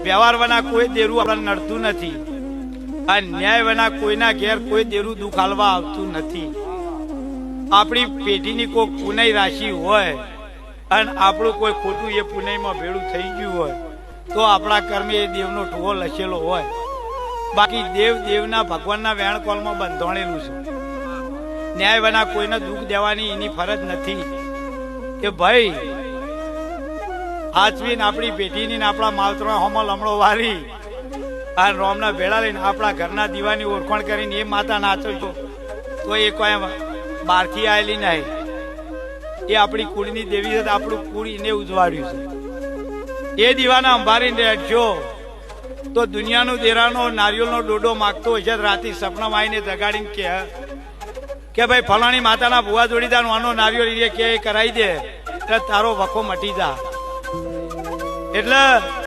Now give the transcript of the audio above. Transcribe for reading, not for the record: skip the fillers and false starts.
વ્યવહાર વના કોઈ દેરું આપણને નડતું નથી અને ન્યાય વના કોઈના ઘેર કોઈ દેરું દુઃખ હાલવા આવતું નથી. આપણી પેઢીની કોઈ પુનઈ રાશિ હોય અને આપણું કોઈ ખોટું એ પુનઈમાં ભેળું થઈ ગયું હોય તો આપણા કર્મે એ દેવનો ટુવો લખેલો હોય. બાકી દેવના ભગવાનના વેણ કોલમાં બંધોણેલું છે. ન્યાય વના કોઈને દુઃખ દેવાની એની ફરજ નથી કે ભાઈ આચવીને આપણી પેઢીની ને આપણા માવતરો હોમો લમણો વારી આ રોમના ભેળા લઈને આપણા ઘરના દીવાની ઓળખાણ કરીને એ માતા નાચો છો તો એ કોઈ બહારથી આવેલી નહીં. એ આપણી કુળની દેવી છે. આપણું કુળ એને ઉજવાડ્યું છે. એ દીવાના અંભારીને રહેજો તો દુનિયાનો દેરાનો નારિયેળનો ડોડો માગતો હોય છે. રાતે સપનામાં આવીને જગાડીને કે ભાઈ ફલાણી માતાના ભુવા જોડીદાર વાનો નારિયેળ કે કરાવી દે એટલે તારો વખો મટી જા. એટલે